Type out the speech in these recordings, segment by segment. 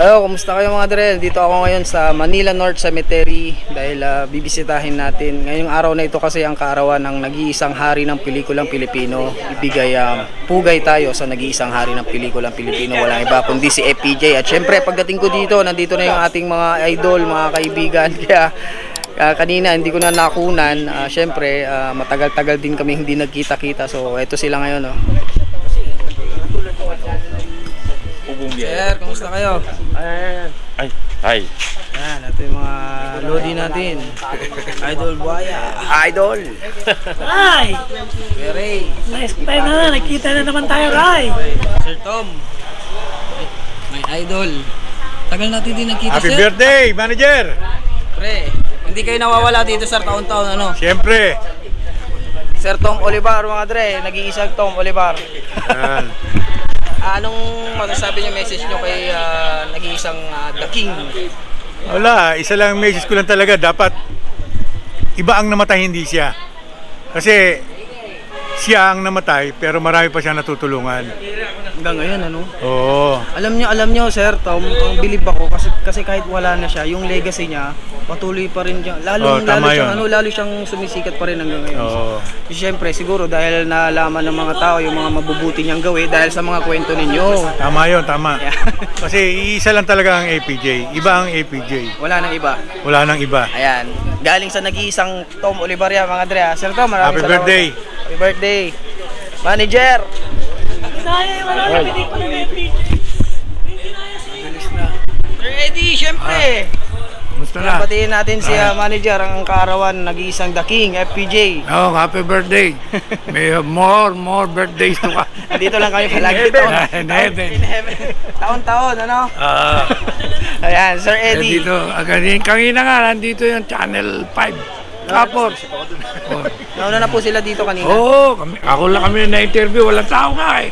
Hello, kumusta kayo mga dre? Dito ako ngayon sa Manila North Cemetery dahil bibisitahin natin. Ngayong araw na ito kasi ang kaarawan ng nag-iisang hari ng pelikulang Pilipino. Ibigay pugay tayo sa nag-iisang hari ng pelikulang Pilipino. Walang iba kundi si FPJ. At syempre pagdating ko dito, nandito na yung ating mga idol, mga kaibigan. Kaya kanina hindi ko na nakunan. Syempre matagal-tagal din kami hindi nagkita-kita. So eto sila ngayon. Sir, kumusta kayo? Ay. Yan, ito yung mga lodi natin. Idol Buaya. Idol. Ay! Ray. Nice time na, nakita na naman tayo, Ray! Sir Tom. My idol. Tagal natin din nagkita, Happy sir. birthday, manager! Pre, hindi kayo nawawala dito, sir, taon-taon, ano? Siyempre. Sir Tom Olivar, mga dre. Nag-iisang Tom Olivar. Yan. Anong masasabi niyo, message niyo kay nag-iisang The King? Wala, isa lang message ko lang talaga. Dapat iba ang namatay, hindi siya. Kasi siya ang namatay, pero marami pa siya natutulungan. Hanggang ngayon, ano? Oo. Alam niyo, Sir Tom, ang bilib ako kasi kahit wala na siya, yung legacy niya patuloy pa rin siya. Lalo siyang sumisikat pa rin hanggang ngayon. Oo. Siyempre, siguro dahil nalaman ng mga tao yung mga mabubuti niyang gawin dahil sa mga kwento ninyo. Tama yun, tama. Yeah. Kasi isa lang talaga ang APJ. Iba ang APJ. Wala nang iba. Wala nang iba. Ayan. Galing sa nag-iisang Tom Olivaria, mga dre. Sir Tom, maraming Happy salamat. birthday. Happy birthday. Manager. Kinaya, wala na pinig ko ng FPJ. Kinaya si Sir Eddie, syempre. Gusto na. Patiin natin si manager, ang kaarawan, nag-iisang The King, FPJ. Oh, happy birthday. May have more birthdays to come. Dito lang kami palagi. In heaven. Taon-taon, ano? Ayan, Sir Eddie. Dito, kanina nga, nandito yung Channel 5. Tapos, Nauna na po sila dito kanina. ako lang kami na-interview, walang tao nga eh.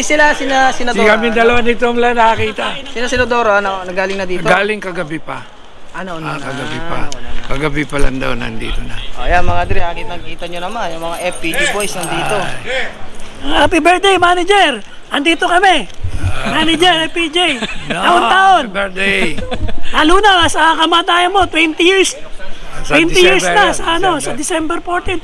Sina Si Senadora. kami dalawa nito ang lang nakakita. Sina Senadora, nagaling na dito? Galing kagabi pa. Ano, Kagabi pa. Kagabi pa lang daw nandito na. Ayan mga dre, nakita nyo naman, yung mga FPG boys nandito. Happy birthday, manager! Andito kami! Manager, FPJ! Taon-taon! Happy birthday. Lalo na, sa kamatayan mo, 20 years! Sa 20 years December na yan, sa December. December 14,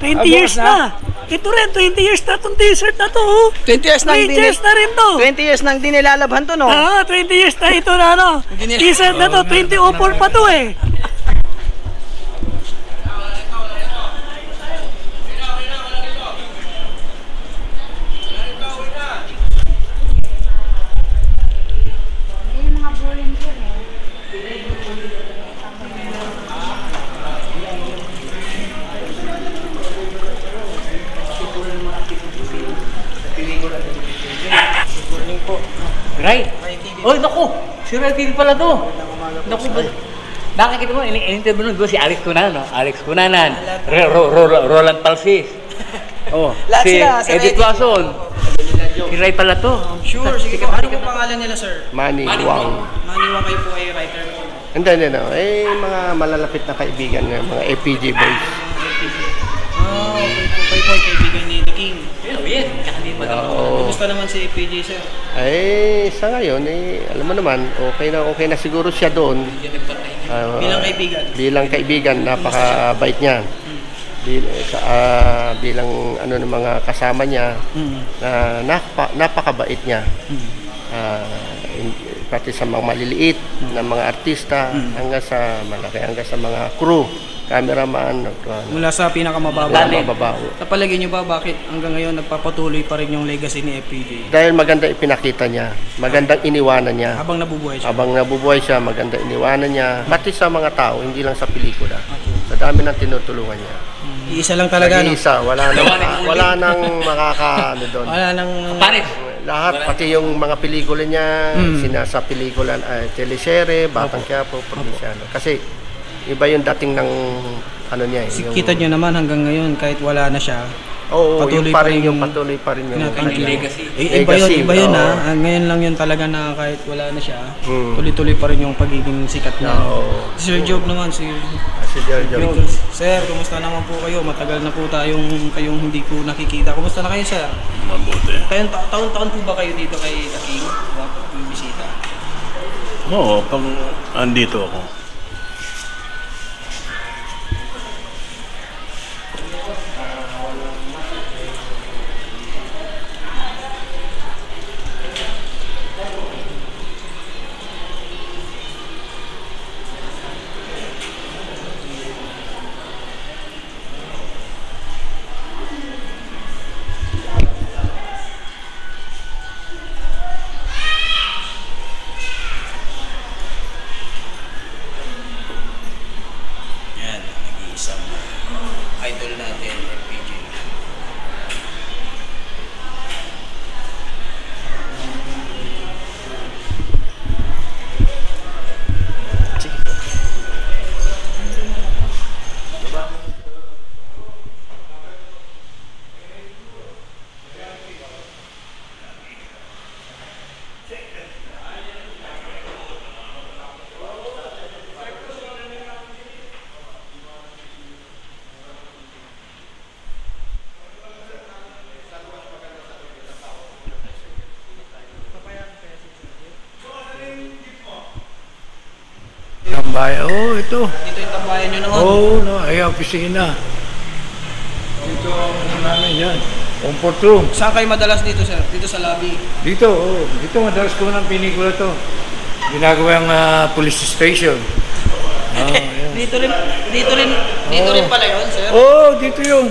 20 years na. Ito rin, 20 years na itong t-shirt na to. 20 years na 20 years na rin to. 20 years nang di nilalabhan to, no? 20 years na ito na t-shirt na to, 2004 pa to eh. Right? Oy, naku! Si Ray TV pala to. Naku ba? Nakakita mo, in-interview nun, si Alex Cunanan, no? Alex Cunanan, Roland Palsis. Oh, Lahat si sila, Sir Edith Eddie. Wason. Si Ray pala to. Sure, sige. Ano pong pangalan nila, sir? Manny Wang. Maniwang kayo po ay writer. Hindi. Mga malalapit na kaibigan ng mga APG boys. Okay po. Kayo po ay kaibigan ni The King. Yan, kakandi mo. Kumusta naman si FPJ, sir? Sa ngayon, alam mo naman, okay na siguro siya doon. Bilang kaibigan. Bilang kaibigan, napakabait niya. Bilang ng mga kasama niya, napakabait niya. Pati sa mga maliliit na mga artista, hanggang sa malaki, hanggang sa mga crew, cameraman, Mula sa pinakamababaw. Sa palagay niyo ba, bakit hanggang ngayon nagpapatuloy pa rin yung legacy ni FPJ? dahil maganda ipinakita niya, magandang iniwanan niya. Habang nabubuhay siya. Habang nabubuhay siya, maganda iniwanan niya. Pati sa mga tao, hindi lang sa pelikula. Sa dami ng tinutulungan niya. Iisa lang talaga, no? Nag-iisa, wala nang makakaano doon. Wala nang... Paris. Lahat, pati yung mga pelikula niya, sinasa pelikula, teleserye, Batang Quiapo, Provinciano. Kasi iba yung dating ng ano niya. Kita niyo naman hanggang ngayon, kahit wala na siya, Oo, Patuloy yung pa pa rin rin yung yung patuloy pa rin yung legacy. Iba yun oo. ha. Ngayon lang yun talaga na kahit wala na siya, Hmm. tuloy-tuloy pa rin yung pagiging sikat niya. Oo. Si Sir Job naman, si Job. Sir, kumusta naman po kayo? Matagal na po kayong hindi ko nakikita. Kumusta na kayo, sir? Mabuti. Taon-taon po ba kayo dito kay The King? Yung bisita? Oo, pag andito ako. Yan, nag-iisang idol natin, FPJ. Sige po. Tambay. Oh, ito. Dito yung tambayan nyo noon. Oh, no. Ay, opisina. Dito ano namin yan. Comfort room. Saan kayo madalas dito, sir? Dito sa lobby. Dito, oh. Dito madalas ko ng pinikula to. Ginagawang police station. Oh, yan. Dito rin pala yun, sir. Oh, dito yung.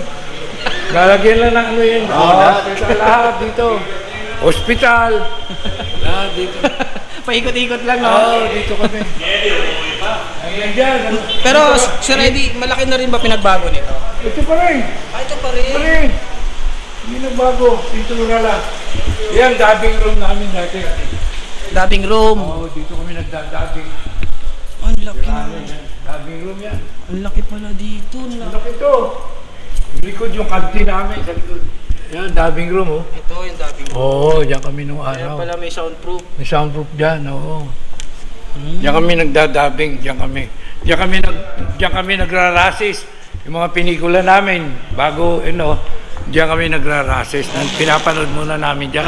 Lalagyan lang ng ano yun. Lahat dito. Hospital. Lahat dito. Paikot-ikot lang, no? Oh, dito kami. Ayan dyan. Pero, Sir Eddie, malaki na rin ba pinagbago nito? Ito pa rin. Ito pa rin. Ito pa rin. Hindi nagbago. Pintura lang. Yan, dubbing room namin dati. Dubbing room. Oo, dito kami nagda-dubbing. Ang laki na. Dubbing room yan. Ang laki pala dito. Ang laki to. Yung likod yung kantin namin sa likod. Yan, dubbing room, oh. Ito yung dubbing room. Oo, diyan kami nung Kaya araw. pala may soundproof. May soundproof dyan, oo. Diyan kami nagda-dubbing, diyan kami nagrarasis. Yung mga pinikula namin, bago, diyan kami nagrarasis. Pinapanood muna namin dyan.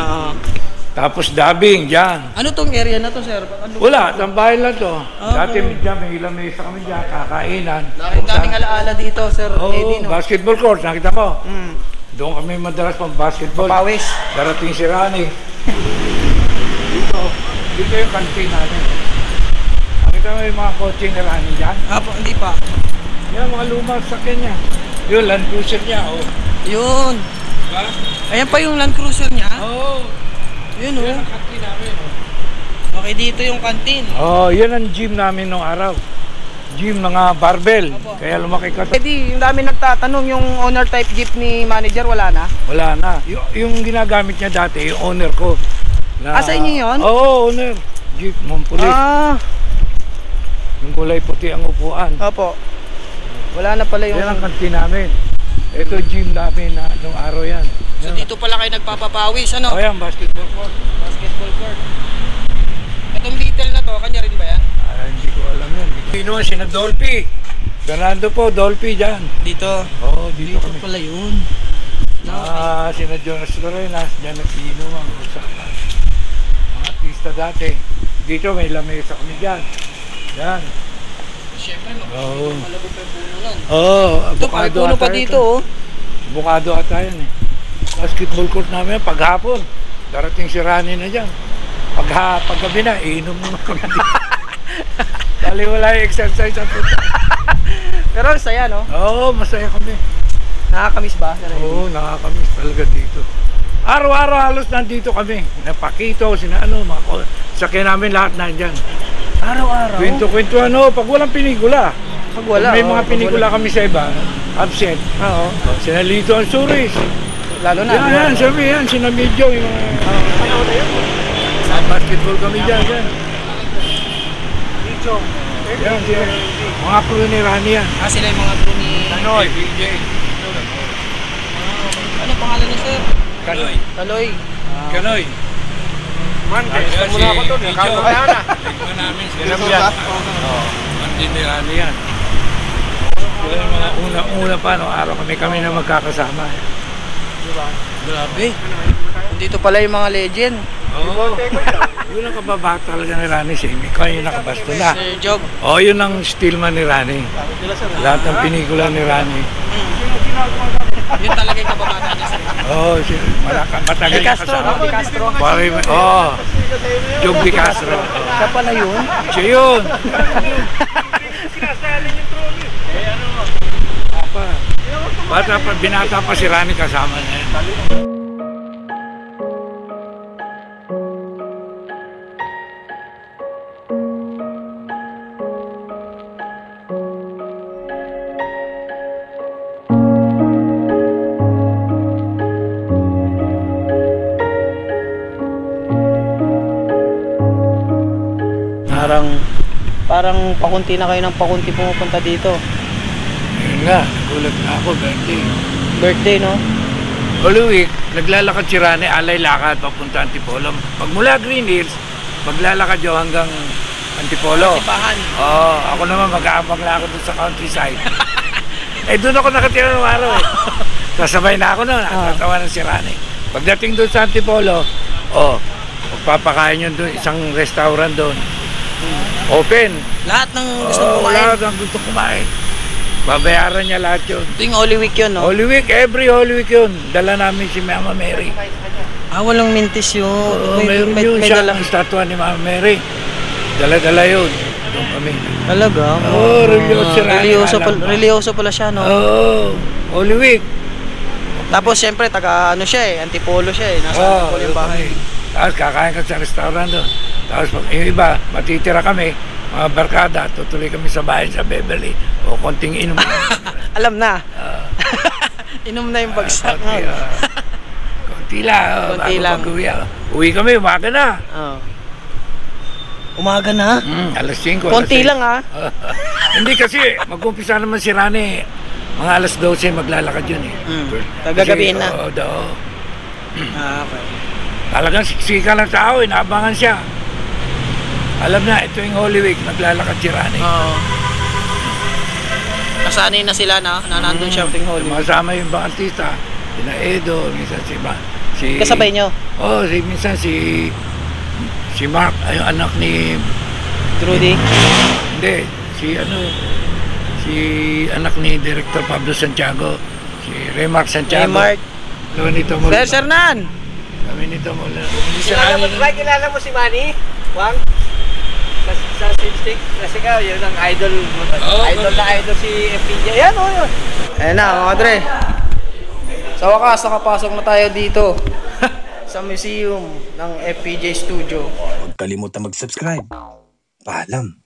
Tapos dubbing, dyan. Ano tong area na to, sir? Ano? Wala, tambahin lang to. Ah, Dati okay. dyan, may ilang mesa kami dyan, kakainan. Daming alaala dito, Sir Eddie, no? Basketball court, nakita mo? Mm. Doon kami madalas pag-basketball. Pawis. Darating si Rani. Dito yung kantin natin. Nakita mo yung mga kotse ni Rani dyan? Apo, hindi pa. Yan, mga lumang sakyan niya. Yun, Land Cruiser niya, oh. Yun. Diba? Ayan pa yung Land Cruiser niya. Oo. Yun, Yan oh. ang kantin namin, oh. Okay, dito yung kantin. Oh, yan ang gym namin nung araw. Gym, mga barbell. Opo. Kaya lumaki ka. Eddie, yung dami nagtatanong, yung owner type jeepney manager, wala na? Wala na. Yung ginagamit niya dati, yung owner ko. Sa inyo yun? Oo, owner. Jeep, Mompulis. Ah, Yung kulay puti ang upuan. opo. Wala na pala yung... Yan ang kantin namin. Ito gym namin na nung araw yan. So dito pala kayo nagpapapawis, ano? Oh, yan, basketball court. Basketball court. Itong little na to, kanya rin ba yan? Hindi ko alam yan. Sino, sina Dolphy. Fernando po, Dolphy dyan. Dito. Oo, dito kami. pala yun. Sina Jonas Lorenas, dyan nag-iinuman. Mga artista dati. Dito may lamesa kami dyan. Yan. Siyempre, Oo. malabog pa yung puno nun. Oo, Ito, may puno pa dito, oh. Bukado ata yan eh. Basketball court namin, paghapon. Darating si Rani na dyan. Paggabi na, iinom mo kami. Dali wala yung exercise ang puta. Pero ang saya, no? Oo, masaya kami. Nakakamiss ba? Sir Eddie? Oo, nakakamiss talaga dito. Araw-araw halos nandito kami. Napakito, mga sakyan namin lahat nandyan. Araw-araw? Kwento-kwento pag walang pinikula. Pag wala, Pag may oh, mga pag pinikula kami sa iba, absent. Oo. Sinalito ang suris. Lalo na. Yan, sabi yan, sinamidyo yung mga... basketball kami dyan. Dito. Yan, mga crew ni Rani yan. Sila yung mga crew ni... Kanoy, BJ. Ano pangalan niya, sir? Kanoy. Taloy. Kanoy. Gusto mo na ako doon. Nakakaya na. Ligman namin sila yan. Mandi ni Rani yan. Sila yung mga una-una pa, araw kami na magkakasama. Diba? Grabe. Dito pala yung mga legend. Oo. Yun ang kababa talaga ni Rani Singh. Ikaw yung nakabasto na. Sir Jog. Oo, yun ang stillman ni Rani. Lahat ng pinikula ni Rani. Yun talaga yung kababata niya, sir. Oo, matagal Di Castro, no? Di Castro. Oo. Jog Di Castro. Siya pala yun. Siya yun. Bata pa, binata pa si Rani kasama niya. Parang pakunti na kayo ng pakunti pumupunta dito. Yun nga, nagulat na ako, birthday. Birthday, no? Holy Week, naglalakad si Rani, alay lakad, papunta Antipolo. Pag mula Green Hills, maglalakad yun hanggang Antipolo. Sipahan. Oo, ako naman mag-aabang na ako dun sa countryside. Doon ako nakatira ng araw eh. Sasabay na ako noon, natatawa ng si Rani. Pagdating doon sa Antipolo, magpapakain yun doon, isang restaurant doon. Open. Lahat ng gusto kumain. Lahat ng gusto kumain. Babayaran niya lahat yun. Ito yung Holy Week yun, no? Holy Week, every Holy Week yun. Dala namin si Mama Mary. Walang mintis yun. Mayroon yun siya ng estatwa ni Mama Mary. Dala-dala yun. Doon kami. Talaga? Religyoso pala siya, no? Holy Week. Tapos siyempre, siya eh. Antipolo siya eh. Nasa Antipolo yung bahay. Tapos kakain ka sa restaurant doon. Tapos yung iba, matitira kami, mga barkada, tutuloy kami sa bahay sa Beverly o konting inom. Alam na. Inom na yung bagsak. Konti lang. Konti lang. Uwi kami, umaga na. Umaga na? Alas 5. Konti lang Hindi kasi, mag-umpisa naman si Rani. Mga alas 12 maglalakad yun eh. Tagagabihin na. Okay. Talagang siksika ng tao, inaabangan siya. Alam na, ito yung Holy Week, naglalakad si Rani. Nasanay na sila na nandun siya tuwing Holy Week. Masama yung mga artista, sina Edo, minsan si kasabay nyo? Minsan si Mark, ay yung anak ni Trudy? Hindi, si anak ni Director Pablo Santiago, si Remark Santiago. Remark. Sir Nan! Kami nito mula. Kilala mo si Manny? Wang? Sa Simstick? Kasi ka, yun ang idol. Idol na idol si FPJ. Yan o, yun. Ayan na, mga Dre. Sa wakas, nakapasok na tayo dito sa museum ng FPJ Studio. Huwag kalimutan mag-subscribe. Paalam.